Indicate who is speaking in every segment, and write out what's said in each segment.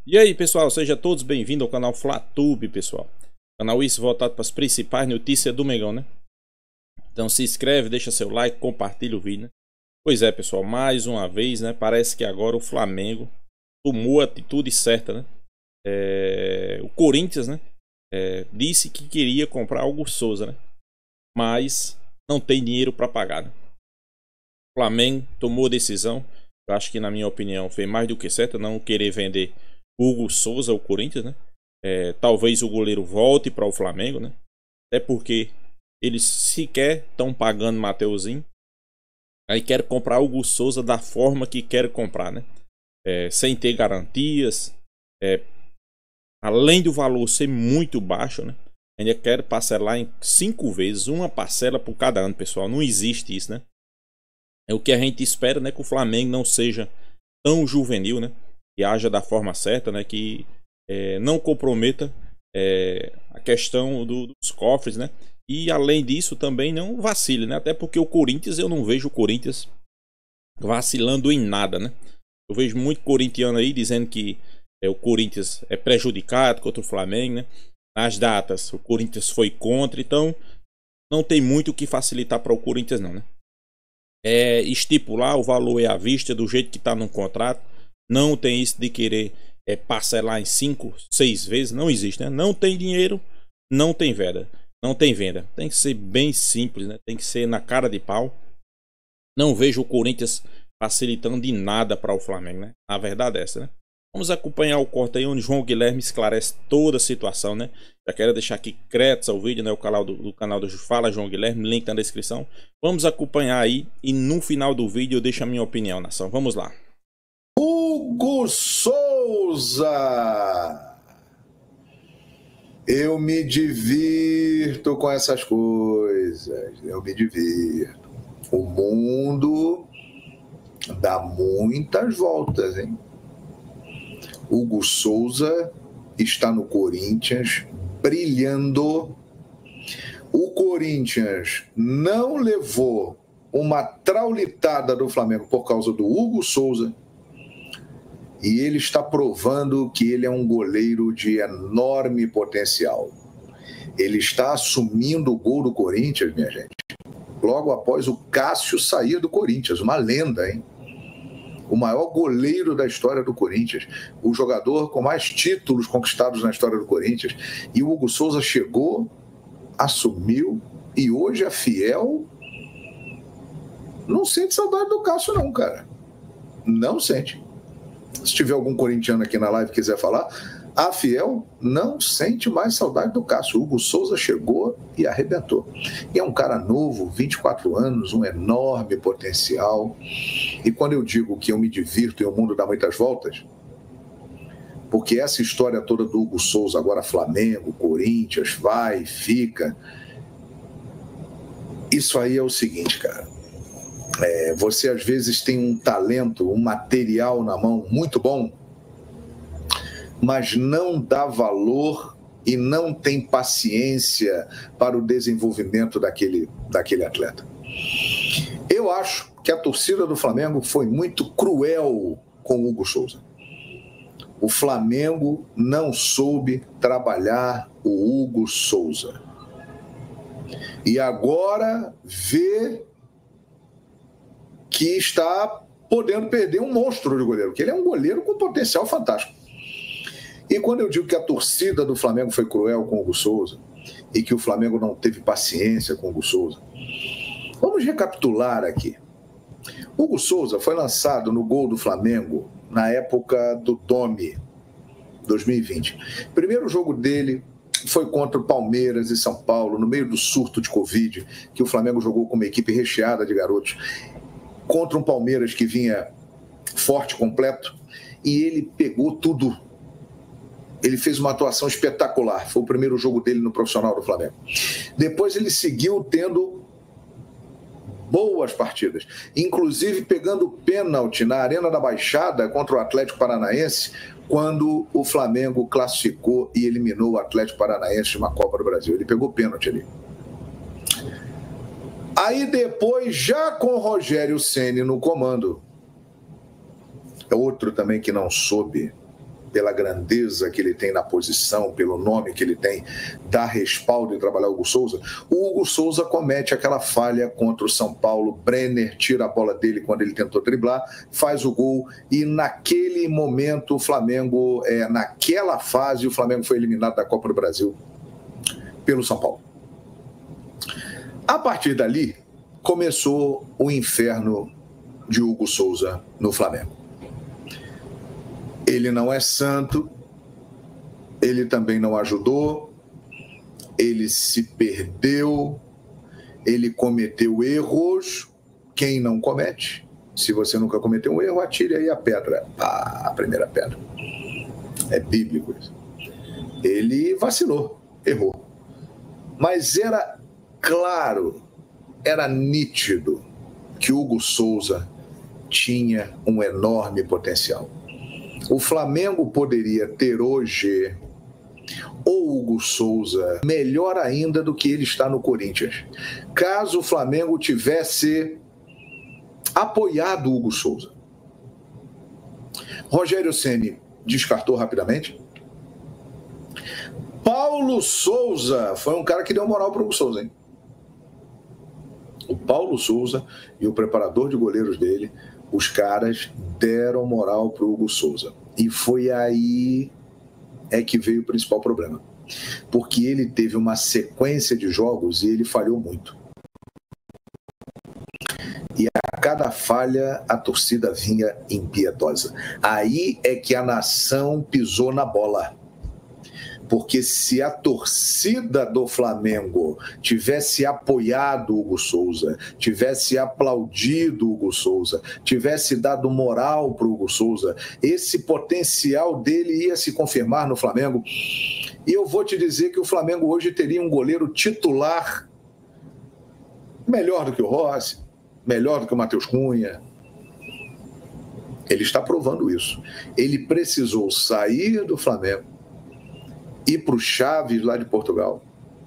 Speaker 1: E aí, pessoal, sejam todos bem-vindos ao canal Flatube, pessoal. Canal isso voltado para as principais notícias do Mengão, né? Então se inscreve, deixa seu like, compartilha o vídeo, né? Pois é, pessoal, mais uma vez, né? Parece que agora o Flamengo tomou a atitude certa, né? O Corinthians, né? Disse que queria comprar Hugo Souza, né? Mas não tem dinheiro para pagar, né? O Flamengo tomou a decisão, eu acho que na minha opinião foi mais do que certa, não querer vender Hugo Souza ao Corinthians, né? Talvez o goleiro volte para o Flamengo, né? Até porque eles sequer estão pagando Mateuzinho. Aí quer comprar Hugo Souza da forma que quer comprar, né? Sem ter garantias. Além do valor ser muito baixo, né? Ainda quer parcelar em 5 vezes, uma parcela por cada ano, pessoal. Não existe isso, né? É o que a gente espera, né? Que o Flamengo não seja tão juvenil, né? Que haja da forma certa, né? Que não comprometa a questão dos cofres, né? E além disso também não vacile, né? Até porque o Corinthians, eu não vejo o Corinthians vacilando em nada, né? Eu vejo muito corintiano aí dizendo que o Corinthians é prejudicado contra o Flamengo, né? Nas datas o Corinthians foi contra, então não tem muito o que facilitar para o Corinthians não, né? Estipular o valor à vista do jeito que está no contrato. Não tem isso de querer parcelar em 5, 6 vezes, não existe, né? Não tem dinheiro, não tem venda. Não tem venda. Tem que ser bem simples, né? Tem que ser na cara de pau. Não vejo o Corinthians facilitando de nada para o Flamengo, né? A verdade é essa, né? Vamos acompanhar o corte aí onde João Guilherme esclarece toda a situação, né? Já quero deixar aqui créditos ao vídeo, né? O canal do canal do Fala João Guilherme, link na descrição. Vamos acompanhar aí e no final do vídeo eu deixo a minha opinião, nação. Vamos lá.
Speaker 2: Hugo Souza! Eu me divirto com essas coisas, eu me divirto. O mundo dá muitas voltas, hein? Hugo Souza está no Corinthians, brilhando. O Corinthians não levou uma traulitada do Flamengo por causa do Hugo Souza. E ele está provando que ele é um goleiro de enorme potencial. Ele está assumindo o gol do Corinthians, minha gente, logo após o Cássio sair do Corinthians, uma lenda, hein? O maior goleiro da história do Corinthians, o jogador com mais títulos conquistados na história do Corinthians. E o Hugo Souza chegou, assumiu, e hoje a Fiel não sente saudade do Cássio não, cara. Não sente. Se tiver algum corintiano aqui na live que quiser falar, a Fiel não sente mais saudade do Cássio. O Hugo Souza chegou e arrebentou. E é um cara novo, 24 anos, um enorme potencial. E quando eu digo que eu me divirto e o mundo dá muitas voltas, porque essa história toda do Hugo Souza, agora Flamengo, Corinthians, vai, fica. Isso aí é o seguinte, cara. Você às vezes tem um talento, um material na mão muito bom, mas não dá valor e não tem paciência para o desenvolvimento daquele atleta. Eu acho que a torcida do Flamengo foi muito cruel com o Hugo Souza. O Flamengo não soube trabalhar o Hugo Souza. E agora vê que está podendo perder um monstro de goleiro, porque ele é um goleiro com potencial fantástico. E quando eu digo que a torcida do Flamengo foi cruel com o Hugo Souza e que o Flamengo não teve paciência com o Hugo Souza, vamos recapitular aqui. O Hugo Souza foi lançado no gol do Flamengo na época do Dome, 2020. O primeiro jogo dele foi contra o Palmeiras e São Paulo, no meio do surto de Covid, que o Flamengo jogou com uma equipe recheada de garotos, contra um Palmeiras que vinha forte, completo, e ele pegou tudo. Ele fez uma atuação espetacular. Foi o primeiro jogo dele no profissional do Flamengo. Depois ele seguiu tendo boas partidas, inclusive pegando pênalti na Arena da Baixada contra o Atlético Paranaense, quando o Flamengo classificou e eliminou o Atlético Paranaense de uma Copa do Brasil. Ele pegou pênalti ali. Aí depois, já com o Rogério Ceni no comando, é outro também que não soube pela grandeza que ele tem na posição, pelo nome que ele tem, dá respaldo em trabalhar o Hugo Souza. O Hugo Souza comete aquela falha contra o São Paulo. Brenner tira a bola dele quando ele tentou driblar, faz o gol, e naquele momento o Flamengo, naquela fase, o Flamengo foi eliminado da Copa do Brasil pelo São Paulo. A partir dali, começou o inferno de Hugo Souza no Flamengo. Ele não é santo, ele também não ajudou, ele se perdeu, ele cometeu erros. Quem não comete? Se você nunca cometeu um erro, atire aí a pedra. A primeira pedra. É bíblico isso. Ele vacilou, errou. Mas era claro, era nítido que Hugo Souza tinha um enorme potencial. O Flamengo poderia ter hoje o Hugo Souza melhor ainda do que ele está no Corinthians, caso o Flamengo tivesse apoiado o Hugo Souza. Rogério Ceni descartou rapidamente. Paulo Souza foi um cara que deu moral para o Hugo Souza, hein? O Paulo Souza e o preparador de goleiros dele, os caras deram moral para o Hugo Souza. E foi aí que veio o principal problema. Porque ele teve uma sequência de jogos e ele falhou muito. E a cada falha, a torcida vinha impiedosa. Aí é que a nação pisou na bola. Porque se a torcida do Flamengo tivesse apoiado o Hugo Souza, tivesse aplaudido o Hugo Souza, tivesse dado moral para o Hugo Souza, esse potencial dele ia se confirmar no Flamengo. E eu vou te dizer que o Flamengo hoje teria um goleiro titular melhor do que o Rossi, melhor do que o Matheus Cunha. Ele está provando isso. Ele precisou sair do Flamengo, ir para o Chaves lá de Portugal,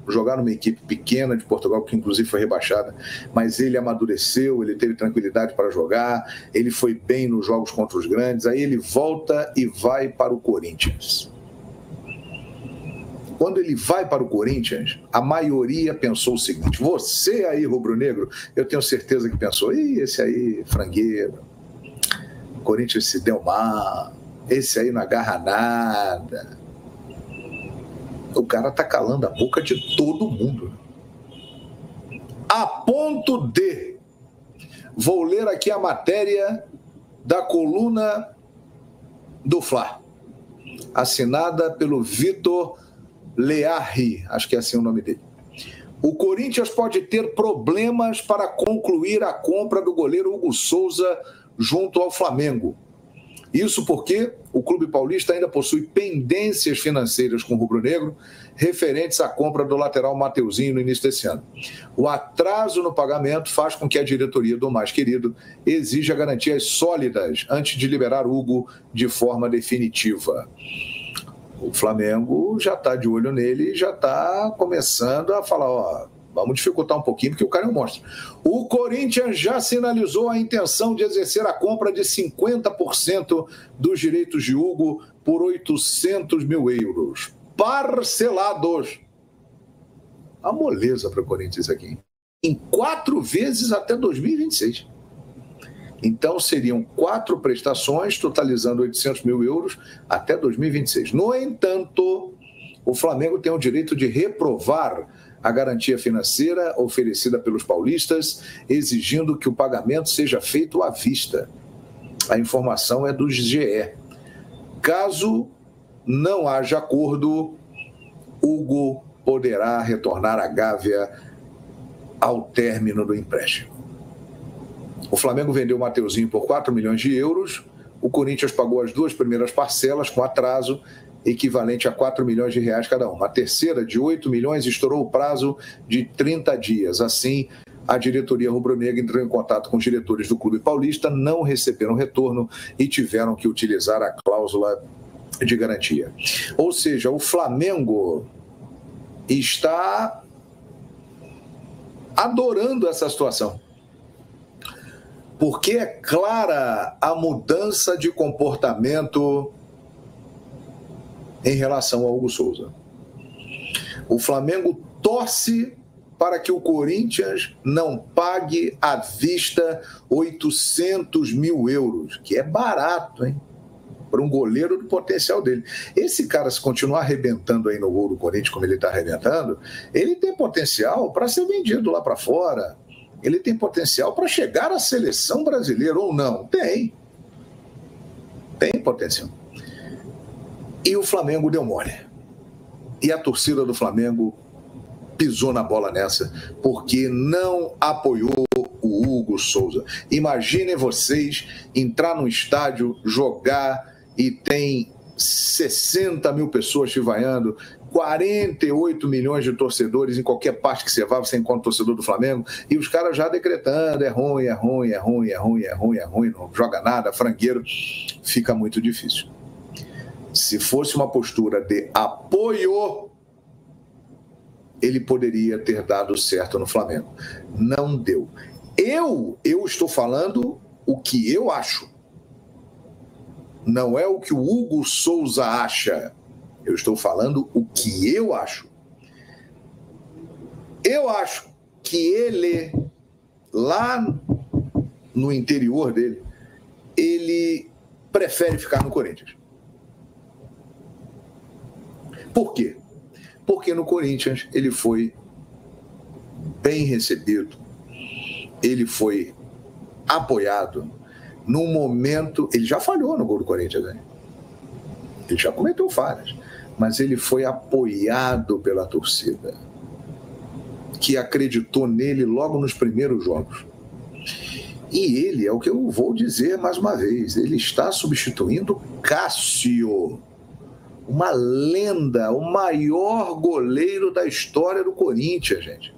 Speaker 2: jogar numa equipe pequena de Portugal, que inclusive foi rebaixada, mas ele amadureceu, ele teve tranquilidade para jogar, ele foi bem nos jogos contra os grandes, aí ele volta e vai para o Corinthians. Quando ele vai para o Corinthians, a maioria pensou o seguinte: você aí, rubro-negro, eu tenho certeza que pensou, esse aí, frangueiro, o Corinthians se deu mal, esse aí não agarra nada. O cara tá calando a boca de todo mundo. A ponto de... Vou ler aqui a matéria da coluna do Fla, assinada pelo Vitor Learri, acho que é assim o nome dele. O Corinthians pode ter problemas para concluir a compra do goleiro Hugo Souza junto ao Flamengo. Isso porque o Clube Paulista ainda possui pendências financeiras com o rubro-negro referentes à compra do lateral Mateuzinho no início desse ano. O atraso no pagamento faz com que a diretoria do mais querido exija garantias sólidas antes de liberar Hugo de forma definitiva. O Flamengo já está de olho nele e já está começando a falar, vamos dificultar um pouquinho, porque o cara é um monstro. O Corinthians já sinalizou a intenção de exercer a compra de 50% dos direitos de Hugo por 800 mil euros, parcelados. A moleza para o Corinthians aqui. Em 4 vezes até 2026. Então, seriam 4 prestações, totalizando 800 mil euros até 2026. No entanto, o Flamengo tem o direito de reprovar a garantia financeira oferecida pelos paulistas, exigindo que o pagamento seja feito à vista. A informação é do GE. Caso não haja acordo, Hugo poderá retornar à Gávea ao término do empréstimo. O Flamengo vendeu o Mateuzinho por 4 milhões de euros, o Corinthians pagou as 2 primeiras parcelas com atraso, equivalente a 4 milhões de reais cada uma. A terceira, de 8 milhões, estourou o prazo de 30 dias. Assim, a diretoria rubro-negra entrou em contato com os diretores do Clube Paulista, não receberam retorno e tiveram que utilizar a cláusula de garantia. Ou seja, o Flamengo está adorando essa situação, porque é clara a mudança de comportamento em relação ao Hugo Souza. O Flamengo torce para que o Corinthians não pague à vista 800 mil euros, que é barato, hein? Para um goleiro do potencial dele. Esse cara, se continuar arrebentando aí no gol do Corinthians como ele está arrebentando, ele tem potencial para ser vendido lá para fora. Ele tem potencial para chegar à seleção brasileira ou não? Tem. Tem potencial. E o Flamengo deu mole. E a torcida do Flamengo pisou na bola nessa, porque não apoiou o Hugo Souza. Imaginem vocês entrar no estádio, jogar e tem 60 mil pessoas te vaiando, 48 milhões de torcedores em qualquer parte que você vá, você encontra torcedor do Flamengo, e os caras já decretando, é ruim, não joga nada, frangueiro, fica muito difícil. Se fosse uma postura de apoio, ele poderia ter dado certo no Flamengo. Não deu. Eu estou falando o que eu acho. Não é o que o Hugo Souza acha. Eu estou falando o que eu acho. Eu acho que ele, lá no interior dele, ele prefere ficar no Corinthians. Por quê? Porque no Corinthians ele foi bem recebido, ele foi apoiado. Num momento, ele já falhou no gol do Corinthians, né? Ele já cometeu falhas, mas ele foi apoiado pela torcida, que acreditou nele logo nos primeiros jogos. E ele, é o que eu vou dizer mais uma vez, ele está substituindo Cássio, uma lenda, o maior goleiro da história do Corinthians, gente.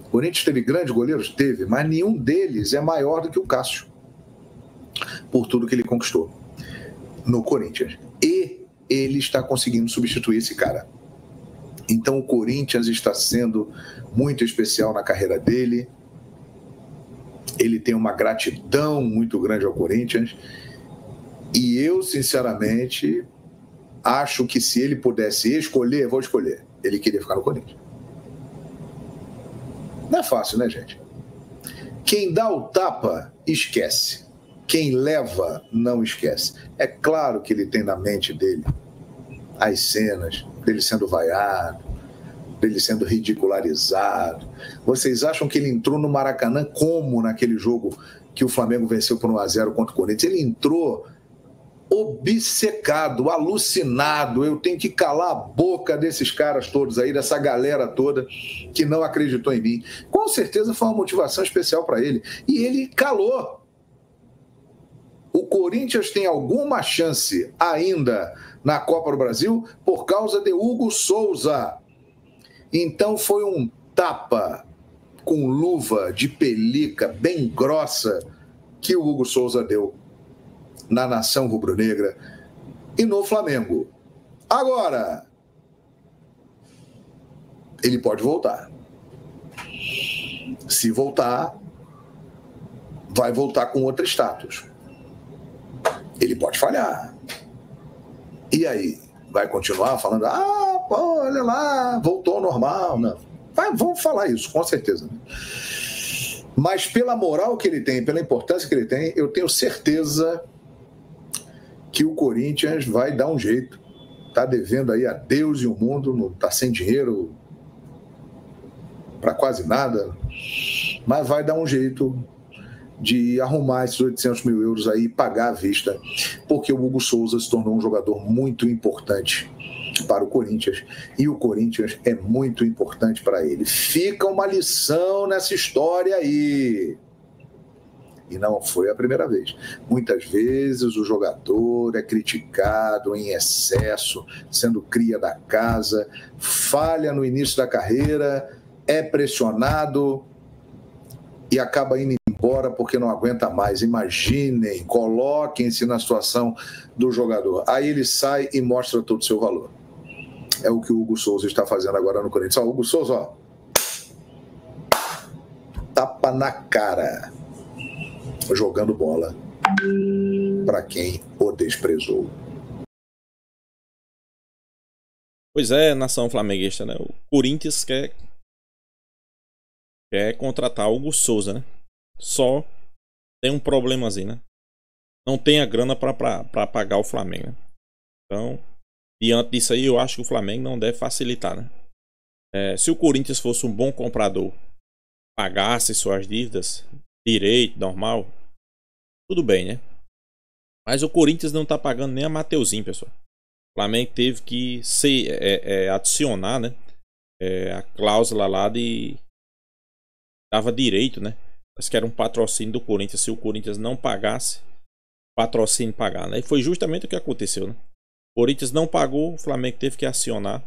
Speaker 2: O Corinthians teve grandes goleiros? Teve, mas nenhum deles é maior do que o Cássio, por tudo que ele conquistou no Corinthians. E ele está conseguindo substituir esse cara. Então o Corinthians está sendo muito especial na carreira dele. Ele tem uma gratidão muito grande ao Corinthians. E eu, sinceramente, acho que se ele pudesse escolher, vou escolher. Ele queria ficar no Corinthians. Não é fácil, né, gente? Quem dá o tapa, esquece. Quem leva, não esquece. É claro que ele tem na mente dele as cenas dele sendo vaiado, dele sendo ridicularizado. Vocês acham que ele entrou no Maracanã como naquele jogo que o Flamengo venceu por 1-0 contra o Corinthians? Ele entrou obcecado, alucinado. Eu tenho que calar a boca desses caras todos aí, dessa galera toda que não acreditou em mim. Com certeza foi uma motivação especial para ele. E ele calou. O Corinthians tem alguma chance ainda na Copa do Brasil por causa de Hugo Souza. Então foi um tapa com luva de pelica bem grossa que o Hugo Souza deu na nação rubro-negra e no Flamengo. Agora, ele pode voltar. Se voltar, vai voltar com outro status. Ele pode falhar. E aí? Vai continuar falando, pô, olha lá, voltou ao normal. Não. Vamos falar isso, com certeza. Mas pela moral que ele tem, pela importância que ele tem, eu tenho certeza que o Corinthians vai dar um jeito. Está devendo aí a Deus e o mundo, não está sem dinheiro para quase nada, mas vai dar um jeito de arrumar esses 800 mil euros aí e pagar à vista, porque o Hugo Souza se tornou um jogador muito importante para o Corinthians e o Corinthians é muito importante para ele. Fica uma lição nessa história aí. E não foi a primeira vez. Muitas vezes o jogador é criticado em excesso, sendo cria da casa, falha no início da carreira, é pressionado e acaba indo embora porque não aguenta mais. Imaginem, coloquem-se na situação do jogador. Aí ele sai e mostra todo o seu valor. É o que o Hugo Souza está fazendo agora no Corinthians. Ó, Hugo Souza, ó, tapa na cara, jogando bola para quem o desprezou.
Speaker 1: Pois é, nação flamenguista, né? O Corinthians quer contratar o Hugo Souza, né? Só tem um problemazinho, né? Não tem a grana para pagar o Flamengo, né? Então, diante disso aí, eu acho que o Flamengo não deve facilitar, né? Se o Corinthians fosse um bom comprador, pagasse suas dívidas direito, normal, tudo bem, né? Mas o Corinthians não tá pagando nem a Mateuzinho, pessoal. O Flamengo teve que adicionar, né? A cláusula lá de dava direito, né? Mas que era um patrocínio do Corinthians. Se o Corinthians não pagasse, o patrocínio pagar, né? E foi justamente o que aconteceu, né? O Corinthians não pagou, o Flamengo teve que acionar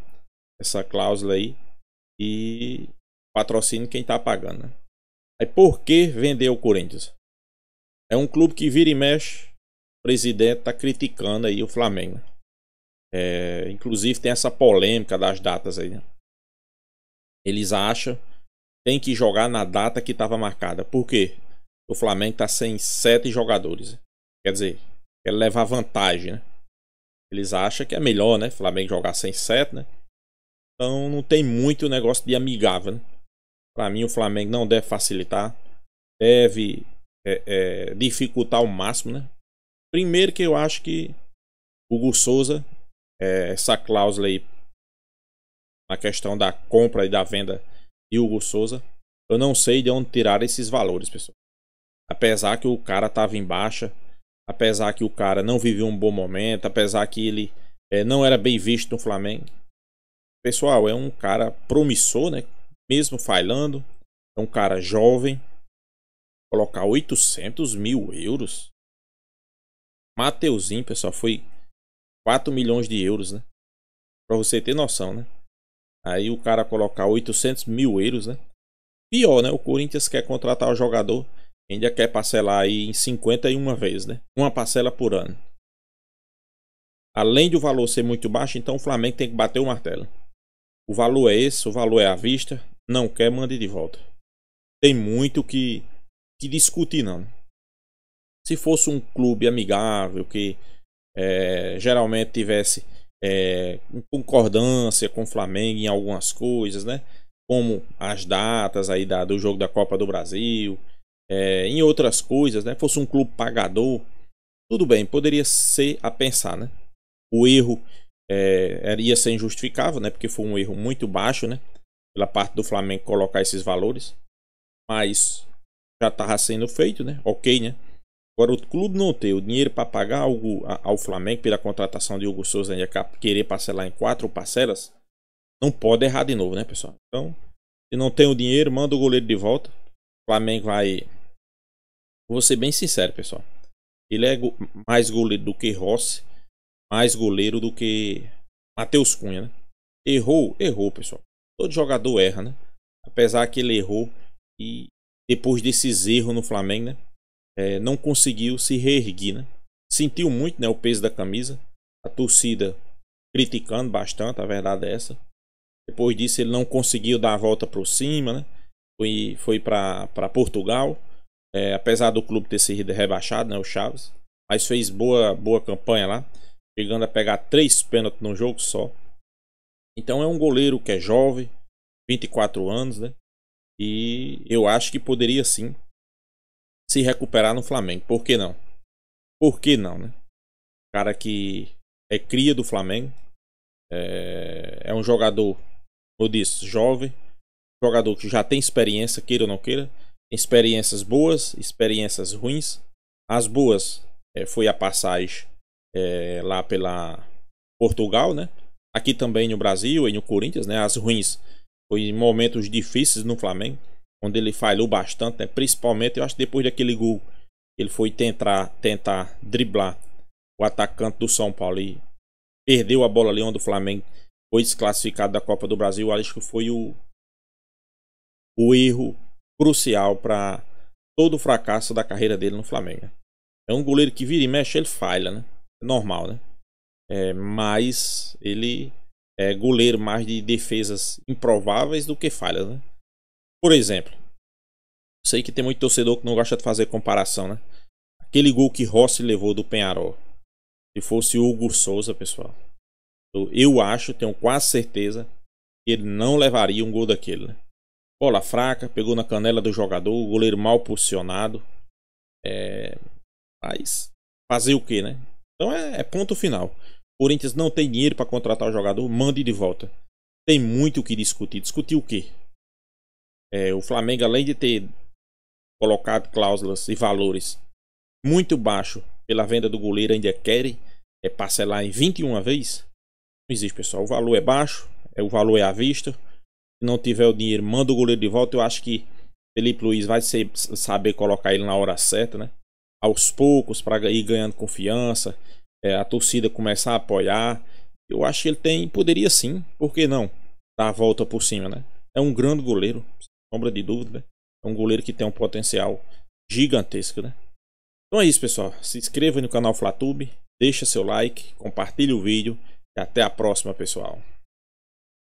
Speaker 1: essa cláusula aí e patrocínio quem tá pagando, né? Aí por que vender o Corinthians? É um clube que vira e mexe, o presidente tá criticando aí o Flamengo, né? Inclusive tem essa polêmica das datas aí, né? Eles acham que tem que jogar na data que estava marcada. Por quê? O Flamengo tá sem 7 jogadores. Quer dizer, ele levar vantagem, né? Eles acham que é melhor, né? O Flamengo jogar sem 7, né? Então não tem muito negócio de amigável, né? Pra mim o Flamengo não deve facilitar. Deve dificultar ao máximo, né? Primeiro que eu acho que o Hugo Souza, essa cláusula aí na questão da compra e da venda de Hugo Souza, eu não sei de onde tirar esses valores, pessoal. Apesar que o cara tava em baixa, apesar que o cara não viveu um bom momento, apesar que ele não era bem visto no Flamengo. Pessoal, é um cara promissor, né? Mesmo falhando, é um cara jovem. Colocar 800 mil euros. Mateuzinho, pessoal, foi 4 milhões de euros, né? Pra você ter noção, né? Aí o cara colocar 800 mil euros, né? Pior, né? O Corinthians quer contratar o jogador, ainda quer parcelar aí em 51 vezes, né? Uma parcela por ano. Além do valor ser muito baixo, então o Flamengo tem que bater o martelo. O valor é esse, o valor é à vista. Não quer, mande de volta. Tem muito que discutir, não. Se fosse um clube amigável, que geralmente tivesse concordância com o Flamengo em algumas coisas, né? Como as datas aí do jogo da Copa do Brasil, em outras coisas, né? Fosse um clube pagador, tudo bem, poderia ser a pensar, né? O erro ia ser injustificável, né? Porque foi um erro muito baixo, né? Pela parte do Flamengo colocar esses valores, mas já estava sendo feito, né? Ok, né? Agora o clube não ter o dinheiro para pagar ao Flamengo pela contratação de Hugo Souza, ainda querer parcelar em 4 parcelas, não pode errar de novo, né, pessoal? Então, se não tem o dinheiro, manda o goleiro de volta. O Flamengo vai... Vou ser bem sincero, pessoal. Ele é mais goleiro do que Rossi, mais goleiro do que Matheus Cunha, né? Errou, pessoal. Todo jogador erra, né? Apesar que ele errou e depois desses erros no Flamengo, né? Não conseguiu se reerguer, né? Sentiu muito, né, o peso da camisa. A torcida criticando bastante, a verdade é essa. Depois disso ele não conseguiu dar a volta por cima, né? Foi para Portugal, apesar do clube ter sido rebaixado, né, o Chaves, mas fez boa campanha lá, chegando a pegar 3 pênaltis no jogo só. Então é um goleiro que é jovem, 24 anos, né? E eu acho que poderia sim se recuperar no Flamengo. Por que não? Por que não, né? Cara que é cria do Flamengo, é um jogador, eu disse, jovem, jogador que já tem experiência, queira ou não queira, tem experiências boas, experiências ruins. As boas foi a passagem lá pela Portugal, né? Aqui também no Brasil e no Corinthians, né? As ruins foi em momentos difíceis no Flamengo, onde ele falhou bastante, né? Principalmente, eu acho, depois daquele gol, ele foi tentar driblar o atacante do São Paulo e perdeu a bola ali onde o Flamengo foi desclassificado da Copa do Brasil. Eu acho que foi o erro crucial para todo o fracasso da carreira dele no Flamengo. É um goleiro que vira e mexe, ele falha, né? É normal, né? Mas ele é goleiro mais de defesas improváveis do que falhas, né? Por exemplo, sei que tem muito torcedor que não gosta de fazer comparação, né? Aquele gol que Rossi levou do Penharol, se fosse o Hugo Souza, pessoal, Eu acho, tenho quase certeza que ele não levaria um gol daquele, né? Bola fraca, pegou na canela do jogador, o goleiro mal posicionado. Mas fazer o que, né? Então é ponto final. O Corinthians não tem dinheiro para contratar o jogador, mande de volta. Tem muito o que discutir. Discutir o quê? O Flamengo, além de ter colocado cláusulas e valores muito baixo pela venda do goleiro, ainda querem parcelar em 21 vezes. Não existe, pessoal. O valor é baixo, o valor é à vista. Se não tiver o dinheiro, manda o goleiro de volta. Eu acho que Felipe Luiz vai saber colocar ele na hora certa, né? Aos poucos, para ir ganhando confiança, a torcida começar a apoiar. Eu acho que ele poderia sim, por que não, dar a volta por cima, né? É um grande goleiro, sem sombra de dúvida. É um goleiro que tem um potencial gigantesco, né? Então é isso, pessoal. Se inscreva no canal FlaTube, deixa seu like, compartilhe o vídeo e até a próxima, pessoal.